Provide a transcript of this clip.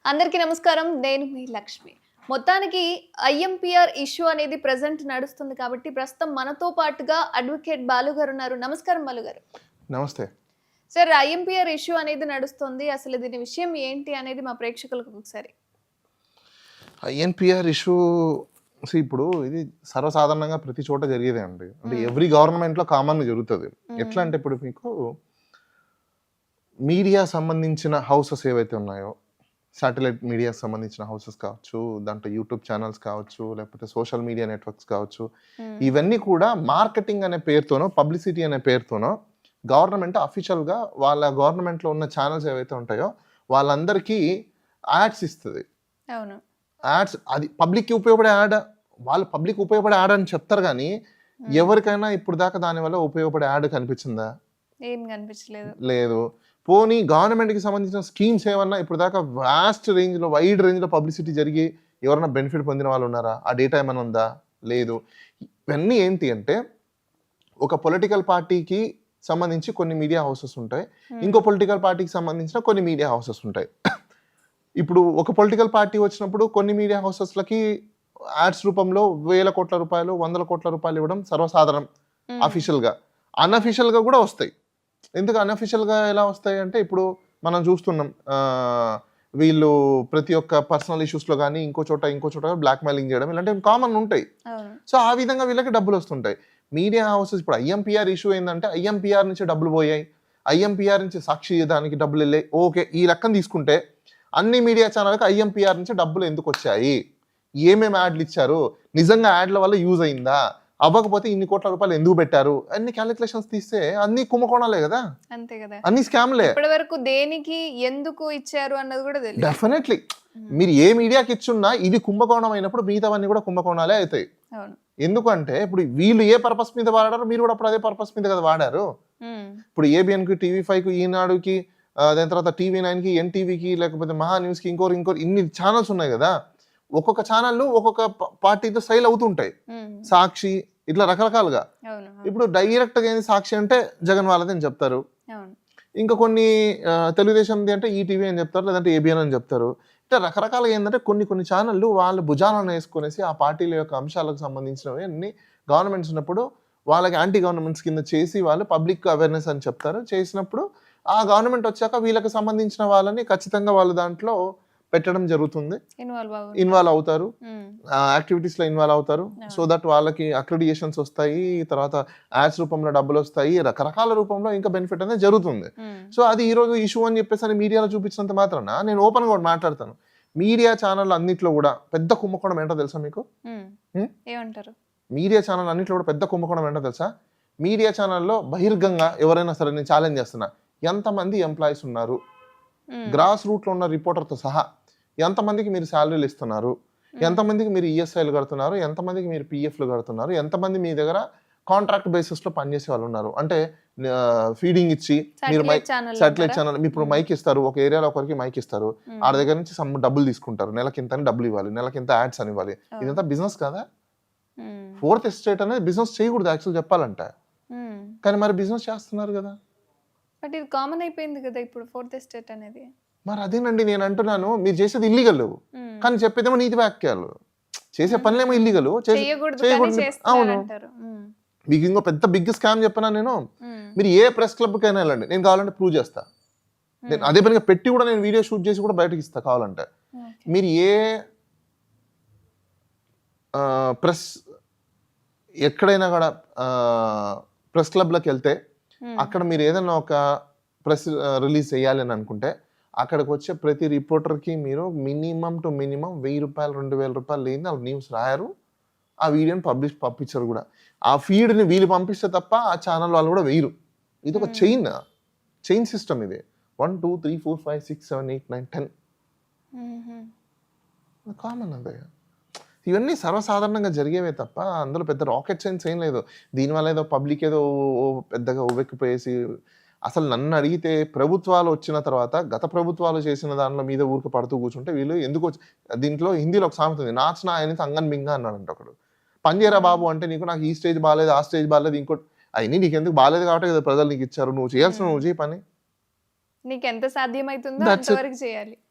అందరికీ నమస్కారం. నేను మీ లక్ష్మి. మొత్తానికి ఐఎంపీఆర్ ఇష్యూ అనేది ప్రెజెంట్ నడుస్తుంది కాబట్టి ప్రస్తుతం మనతో పాటుగా అడ్వకేట్ బాలు గారు ఉన్నారు. నమస్కారం బాలు గారు. నమస్తే సార్, ఐఎంపీఆర్ ఇష్యూ అనేది నడుస్తుంది. అసలు దీని విషయం ఏంటి అనేది మా ప్రేక్షకులకు ఒకసారి. ఐఎన్పిఆర్ ఇష్యూ ఇప్పుడు ఇది సర్వసాధారణంగా ప్రతి చోట జరిగేదే అండి. అంటే ఎవ్రీ గవర్నమెంట్లో కామన్గా జరుగుతుంది. ఎట్లా అంటే ఇప్పుడు మీకు మీడియా సంబంధించిన హౌసెస్ ఏవైతే ఉన్నాయో, శాటిలైట్ మీడియాకి సంబంధించిన హౌసెస్ కావచ్చు, దాంట్లో యూట్యూబ్ ఛానల్స్ కావచ్చు, లేకపోతే సోషల్ మీడియా నెట్వర్క్స్ కావచ్చు, ఇవన్నీ కూడా మార్కెటింగ్ అనే పేరుతోనో పబ్లిసిటీ అనే పేరుతోనో గవర్నమెంట్ అఫీషియల్గా వాళ్ళ గవర్నమెంట్లో ఉన్న ఛానల్స్ ఏవైతే ఉంటాయో వాళ్ళందరికీ యాడ్స్ ఇస్తుంది. అవును, యాడ్స్ అది పబ్లిక్కి ఉపయోగపడే యాడ్, వాళ్ళు పబ్లిక్ ఉపయోగపడే యాడ్ అని చెప్తారు. కానీ ఎవరికైనా ఇప్పుడు దాకా దానివల్ల ఉపయోగపడే యాడ్ కనిపించిందా? ఏం కనిపించలేదు. లేదు. పోనీ గవర్నమెంట్కి సంబంధించిన స్కీమ్స్ ఏమన్నా ఇప్పుడు దాకా వాస్ట్ రేంజ్లో వైడ్ రేంజ్లో పబ్లిసిటీ జరిగి ఎవరైనా బెనిఫిట్ పొందిన వాళ్ళు ఉన్నారా? ఆ డేటా ఏమైనా ఉందా? లేదు. ఇవన్నీ ఏంటి అంటే ఒక పొలిటికల్ పార్టీకి సంబంధించి కొన్ని మీడియా హౌసెస్ ఉంటాయి, ఇంకో పొలిటికల్ పార్టీకి సంబంధించిన కొన్ని మీడియా హౌసెస్ ఉంటాయి. ఇప్పుడు ఒక పొలిటికల్ పార్టీ వచ్చినప్పుడు కొన్ని మీడియా హౌసెస్లకి యాడ్స్ రూపంలో వేల కోట్ల రూపాయలు, వందల కోట్ల రూపాయలు ఇవ్వడం సర్వసాధారణం అఫీషియల్గా. అన్అఫీషియల్గా కూడా వస్తాయి. ఎందుకు అన్అఫీషియల్గా ఎలా వస్తాయి అంటే ఇప్పుడు మనం చూస్తున్నాం, వీళ్ళు ప్రతి ఒక్క పర్సనల్ ఇష్యూస్లో కానీ ఇంకో చోట బ్లాక్ మెయిలింగ్ చేయడం ఇలాంటివి కామన్ ఉంటాయి. సో ఆ విధంగా వీళ్ళకి డబ్బులు వస్తుంటాయి. మీడియా హౌసెస్ ఇప్పుడు ఐఎంపీఆర్ ఇష్యూ ఏంటంటే ఐఎంపీఆర్ నుంచి డబ్బులు పోయాయి, ఐఎంపీఆర్ నుంచి సాక్షి దానికి డబ్బులు వెళ్ళాయి. ఓకే, ఈ లెక్కను తీసుకుంటే అన్ని మీడియా ఛానల్కి ఐఎంపీఆర్ నుంచి డబ్బులు ఎందుకు వచ్చాయి, ఏమేమి యాడ్లు ఇచ్చారు, నిజంగా యాడ్ల వల్ల యూజ్ అయిందా, అవ్వకపోతే ఇన్ని కోట్ల రూపాయలు ఎందుకు పెట్టారు, అన్ని క్యాలిక్యులేషన్స్ తీస్తే అన్ని కుంభకోణాలే కదా, అంతే కదా, అన్ని స్కామ్లే. ఇప్పటి వరకు దేనికి ఎందుకు ఇచ్చారు అన్నది కూడా తెలియదు. డెఫినెట్లీ మీరు ఏ మీడియాకి ఇచ్చున్నా ఇది కుంభకోణం అయినప్పుడు మిగతావన్నీ కూడా కుంభకోణాలే అవుతాయి. ఎందుకంటే ఇప్పుడు వీళ్ళు ఏ పర్పస్ మీద వాడారు, మీరు కూడా అప్పుడు అదే పర్పస్ మీద కదా వాడారు. ఇప్పుడు ఏబిఎన్కి, టీవీ5కి, ఈనాడుకి, దాని తర్వాత టీవీ9కి, ఎన్టీవీకి, లేకపోతే మహా న్యూస్కి, ఇంకోరు ఇన్ని ఛానల్స్ ఉన్నాయి కదా. ఒక్కొక్క ఛానల్ ఒక్కొక్క పార్టీతో స్టైల్ అవుతుంటాయి. సాక్షి ఇట్లా రకరకాలుగా. ఇప్పుడు డైరెక్ట్గా ఏంది సాక్షి అంటే జగన్ వాళ్ళది అని చెప్తారు, ఇంకా కొన్ని తెలుగుదేశంది అంటే ఈటీవీ అని చెప్తారు, లేదంటే ఏబిఎన్ అని చెప్తారు. ఇట్లా రకరకాలుగా ఏంటంటే కొన్ని ఛానళ్ళు వాళ్ళ భుజాలను వేసుకునేసి ఆ పార్టీల యొక్క అంశాలకు సంబంధించినవి అన్ని గవర్నమెంట్స్ ఉన్నప్పుడు వాళ్ళకి యాంటీ గవర్నమెంట్స్ కింద చేసి వాళ్ళు పబ్లిక్ అవేర్నెస్ అని చెప్తారు. చేసినప్పుడు ఆ గవర్నమెంట్ వచ్చాక వీళ్ళకి సంబంధించిన వాళ్ళని ఖచ్చితంగా వాళ్ళు దాంట్లో పెట్టడం జరుగుతుంది, ఇన్వాల్వ్ అవుతారు, యాక్టివిటీస్లో ఇన్వాల్వ్ అవుతారు. సో దట్ వాళ్ళకి అక్రెడిటేషన్స్ వస్తాయి, తర్వాత యాడ్స్ రూపంలో డబ్బులు వస్తాయి, రకరకాల రూపంలో ఇంకా బెనిఫిట్ అనేది జరుగుతుంది. సో అది ఈరోజు ఇష్యూ అని చెప్పేసి మీడియాలో చూపించినంత మాత్రాన నేను ఓపెన్గా కూడా మాట్లాడతాను. మీడియా ఛానల్ అన్నింటిలో కూడా పెద్ద కుంభకోణం ఏంటో తెలుసా మీకు? ఏమంటారు? మీడియా ఛానల్ అన్నింటిలో కూడా పెద్ద కుంభకోణం ఏంటో తెలుసా? మీడియా ఛానల్లో బహిర్గంగా ఎవరైనా సరే, నేను ఛాలెంజ్ చేస్తున్నా, ఎంతమంది ఎంప్లాయీస్ ఉన్నారు, గ్రాస్ రూట్లో ఉన్న రిపోర్టర్తో సహా ఎంతమందికి మీరు శాలరీలు ఇస్తున్నారు, ఎంతమందికి మీరు ఈఎస్ఐలు కడుతున్నారు, ఎంతమందికి మీరు పిఎఫ్లు కడుతున్నారు, ఎంతమంది మీ దగ్గర కాంట్రాక్ట్ బేసిస్లో పనిచేసే వాళ్ళు ఉన్నారు. అంటే ఫీడింగ్ ఇచ్చి మీరు సాటిలైట్ ఛానల్ ఇప్పుడు మైక్ ఇస్తారు, ఒక ఏరియాలో ఒకరికి మైక్ ఇస్తారు, ఆ దగ్గర నుంచి డబ్బులు తీసుకుంటారు, నెలకింత అని డబ్బులు ఇవ్వాలి, నెలకింత యాడ్స్ అని ఇవ్వాలి. ఇదంతా బిజినెస్ కదా. ఫోర్త్ ఎస్టేట్ అనేది బిజినెస్ చేయకూడదు యాక్చువల్ చెప్పాలంటే, కానీ మరి బిజినెస్ చేస్తున్నారు కదా. బట్ ఇది కామన్ అయిపోయింది కదా ఇప్పుడు ఫోర్త్ ఎస్టేట్ అనేది. మరి అదేనండి నేను అంటున్నాను, మీరు చేసేది ఇల్లీగల్ కానీ చెప్పేదేమో నీతి వాక్యాలు, చేసే పనులేమో ఇల్లీగల్, చేయకూడదు. అవును, మీకు ఇంకో పెద్ద బిగ్ స్కామ్ చెప్పినా నేను, మీరు ఏ ప్రెస్ క్లబ్కైనా వెళ్ళండి, నేను కావాలంటే ప్రూవ్ చేస్తా. నేను అదే పనిగా పెట్టి కూడా నేను వీడియో షూట్ చేసి కూడా బయటకి ఇస్తా కావాలంటే. మీరు ఏ ప్రెస్ ఎక్కడైనా కూడా ప్రెస్ క్లబ్లోకి వెళ్తే అక్కడ మీరు ఏదైనా ఒక ప్రెస్ రిలీజ్ చేయాలి అని అనుకుంటే అక్కడికి వచ్చే ప్రతి రిపోర్టర్కి మీరు మినిమం టు మినిమం 1000 రూపాయలు 2000 రూపాయలు లేని వాళ్ళు న్యూస్ రాయరు, ఆ వీడియోని పంపించరు కూడా. ఆ ఫీడ్ని వీళ్ళు పంపిస్తే తప్ప ఆ ఛానల్ వాళ్ళు కూడా వేయరు. ఇది ఒక చైన్ సిస్టమ్. ఇది 1 2 3 4 5 6 7 8 9 10 కామన్. అదే ఇవన్నీ సర్వసాధారణంగా జరిగేవే తప్ప అందులో పెద్ద రాకెట్ సైన్స్ ఏం లేదు. దీనివల్ల ఏదో పబ్లిక్ ఏదో పెద్దగా ఉవ్వెక్కిపోయేసి, అసలు నన్ను అడిగితే ప్రభుత్వాలు వచ్చిన తర్వాత గత ప్రభుత్వాలు చేసిన దానిలో మీద ఊరికి పడుతూ కూర్చుంటే వీళ్ళు ఎందుకు, దీంట్లో హిందీలో ఒక సామెత ఉంది, నాచనా ఆయన అంగన్ మింగా అన్నాడంట ఒకడు. పనిచేయరా బాబు అంటే, నాకు ఈ స్టేజ్ బాగాలేదు, ఆ స్టేజ్ బాగాలేదు, ఇంకోటి అవన్నీ నీకు ఎందుకు బాగాలేదు కాబట్టి కదా ప్రజలు నీకు ఇచ్చారు, నువ్వు చేయాల్సిన నువ్వు చేయి పని, నీకు ఎంత సాధ్యమవుతుందో అంతవరకు చేయాలి.